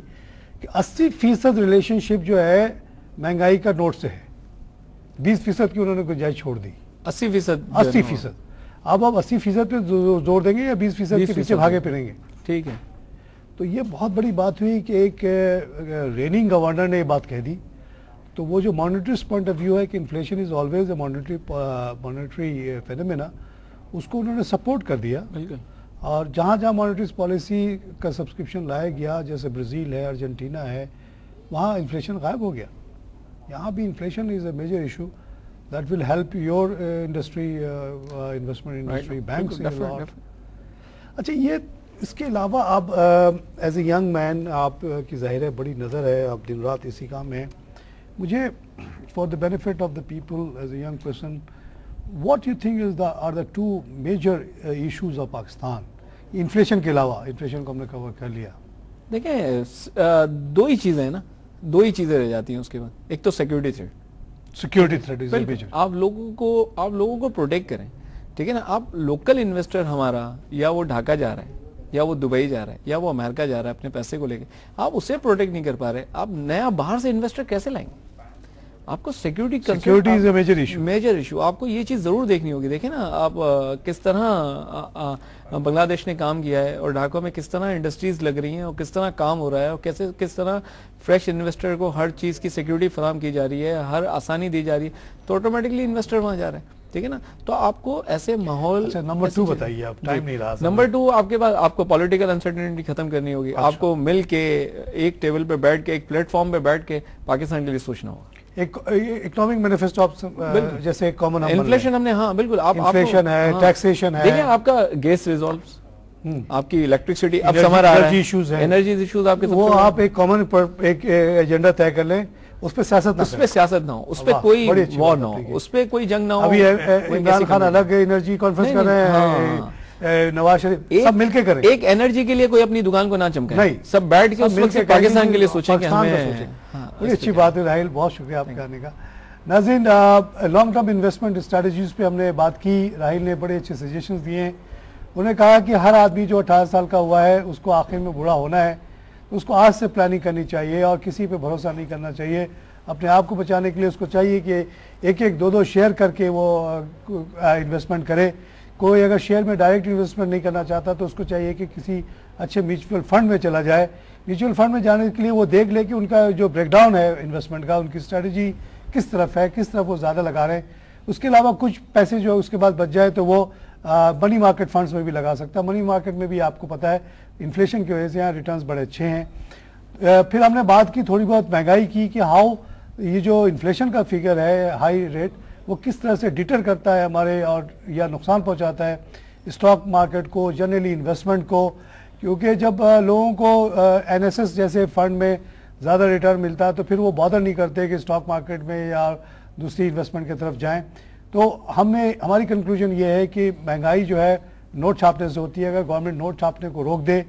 कि 80% रिलेशनशिप जो है महंगाई का नोट से है, 20% की उन्होंने गुंजाइश छोड़ दी। 80%। अब 80% पे जोर देंगे या 20% के पीछे भागे फिरेंगे? ठीक है, तो ये बहुत बड़ी बात हुई कि एक रेनिंग गवर्नर ने ये बात कह दी। तो वो जो मॉनेटरी पॉइंट ऑफ व्यू है कि inflation is always a monetary phenomena, उसको उन्होंने सपोर्ट कर दिया। और जहाँ जहाँ मॉनेटरी पॉलिसी का सब्सक्रिप्शन लाया गया, जैसे ब्राज़ील है, अर्जेंटीना है, वहाँ इन्फ्लेशन गायब हो गया। यहाँ भी inflation is a major issue that will help your industry, investment industry, banks. अच्छा, ये इसके अलावा आप एज ए यंग मैन, आप की ज़ाहिर है बड़ी नज़र है, आप दिन रात इसी काम में हैं। मुझे for the benefit of the people as a young person, what you think is are the two major issues of Pakistan, inflation के अलावा? इन्फ्लेशन को हमने कवर कर लिया। देखिए, दो ही चीजें हैं ना, दो ही चीजें रह जाती हैं उसके बाद। एक तो security threat, security threat is major. आप लोगों को प्रोटेक्ट करें, ठीक है ना। आप लोकल इन्वेस्टर हमारा, या वो ढाका जा रहा है, या वो दुबई जा रहा है, या वो अमेरिका जा रहा है अपने पैसे को लेके, आप उसे प्रोटेक्ट नहीं कर पा रहे, आप नया बाहर से इन्वेस्टर कैसे लाएंगे? आपको security is a major issue. Major issue आपको ये चीज जरूर देखनी होगी। देखें ना आप किस तरह बांग्लादेश ने काम किया है, और ढाका में किस तरह इंडस्ट्रीज लग रही हैं, और किस तरह काम हो रहा है, और कैसे किस तरह फ्रेश इन्वेस्टर को हर चीज की सिक्योरिटी फराहम की जा रही है, हर आसानी दी जा रही है, तो ऑटोमेटिकली इन्वेस्टर वहां जा रहा है, ठीक है ना। तो आपको ऐसे माहौल। नंबर 2 बताइए, आप टाइम नहीं रहा। नंबर 2, आपके पास आपको पॉलिटिकल अनसर्टेनिटी खत्म करनी होगी। आपको मिल के एक टेबल पे बैठ के, एक प्लेटफॉर्म पे बैठ के पाकिस्तान के लिए सोचना होगा। एक इकोनॉमिक मैनिफेस्टो जैसे कॉमन इन्फ्लेशन हमने, हाँ बिल्कुल, आप इन्फ्लेशन है, टैक्सेशन है, देखिए आपका गैस रिजॉल्व, आपकी इलेक्ट्रिसिटी, अब समर आ रहा है, इश्यूज है, एनर्जी इश्यूज आपके, वो आप एक कॉमन एक एजेंडा तय कर लें, उस पर सियासत ना हो, उस पर कोई वॉर ना हो, उस पर कोई जंग ना हो। अभी इमरान खान अलग एनर्जी कॉन्फ्रेंस कर रहे हैं, नवाज शरीफ, सब मिलके करें। एक एनर्जी के लिए कोई अपनी दुकान को ना चमकाए, नहीं, सब बैठ के उस वक्त पाकिस्तान के लिए सोचेंगे, बड़ी अच्छी बात है राहिल, बहुत शुक्रिया आपके आने का। नाज़रीन, लॉन्ग टर्म इन्वेस्टमेंट स्ट्रेटजीज पे हमने बात की, राहिल ने बड़े अच्छे सजेशंस दिए हैं। उन्होंने कहा कि हर आदमी जो 18 साल का हुआ है उसको आखिर में बूढ़ा होना है, तो उसको आज से प्लानिंग करनी चाहिए और किसी पे भरोसा नहीं करना चाहिए। अपने आप को बचाने के लिए उसको चाहिए कि एक एक दो दो शेयर करके वो इन्वेस्टमेंट करे। कोई अगर शेयर में डायरेक्ट इन्वेस्टमेंट नहीं करना चाहता तो उसको चाहिए कि किसी अच्छे म्यूचुअल फंड में चला जाए। म्यूचुअल फंड में जाने के लिए वो देख ले कि उनका जो ब्रेकडाउन है इन्वेस्टमेंट का, उनकी स्ट्रेटजी किस तरफ है, किस तरफ वो ज़्यादा लगा रहे हैं। उसके अलावा कुछ पैसे जो उसके बाद बच जाए तो वो मनी मार्केट फंड्स में भी लगा सकता है। मनी मार्केट में भी आपको पता है इन्फ्लेशन की वजह से यहाँ रिटर्न्स बड़े अच्छे हैं। फिर हमने बात की थोड़ी बहुत महंगाई की कि हाउ ये जो इन्फ्लेशन का फिगर है, हाई रेट, वो किस तरह से डिटर करता है हमारे और या नुकसान पहुंचाता है स्टॉक मार्केट को, जनरली इन्वेस्टमेंट को। क्योंकि जब लोगों को एनएसएस जैसे फंड में ज़्यादा रिटर्न मिलता है तो फिर वो बॉदर नहीं करते कि स्टॉक मार्केट में या दूसरी इन्वेस्टमेंट की तरफ जाएं। तो हमारी कंक्लूजन ये है कि महंगाई जो है नोट छापने से होती है। अगर गवर्नमेंट नोट छापने को रोक दे,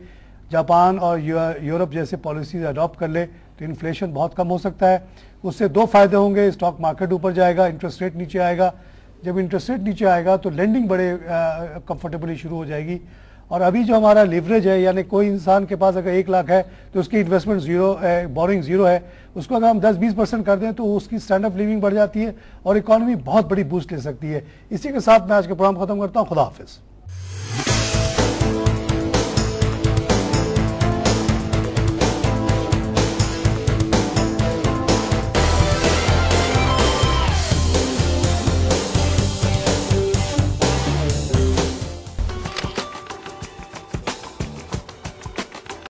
जापान और यूरोप जैसे पॉलिसीज अडॉप्ट कर ले, तो इन्फ्लेशन बहुत कम हो सकता है। उससे दो फायदे होंगे, स्टॉक मार्केट ऊपर जाएगा, इंटरेस्ट रेट नीचे आएगा। जब इंटरेस्ट रेट नीचे आएगा तो लेंडिंग बड़े कंफर्टेबली शुरू हो जाएगी। और अभी जो हमारा लिवरेज है, यानी कोई इंसान के पास अगर 1 लाख है तो उसकी इन्वेस्टमेंट जीरो, बोरिंग जीरो है, उसको अगर हम 10-20% कर दें तो उसकी स्टैंडर्ड ऑफ लिविंग बढ़ जाती है और इकॉनमी बहुत बड़ी बूस्ट ले सकती है। इसी के साथ मैं आज का प्रोग्राम खत्म करता हूँ। खुदा हाफिज।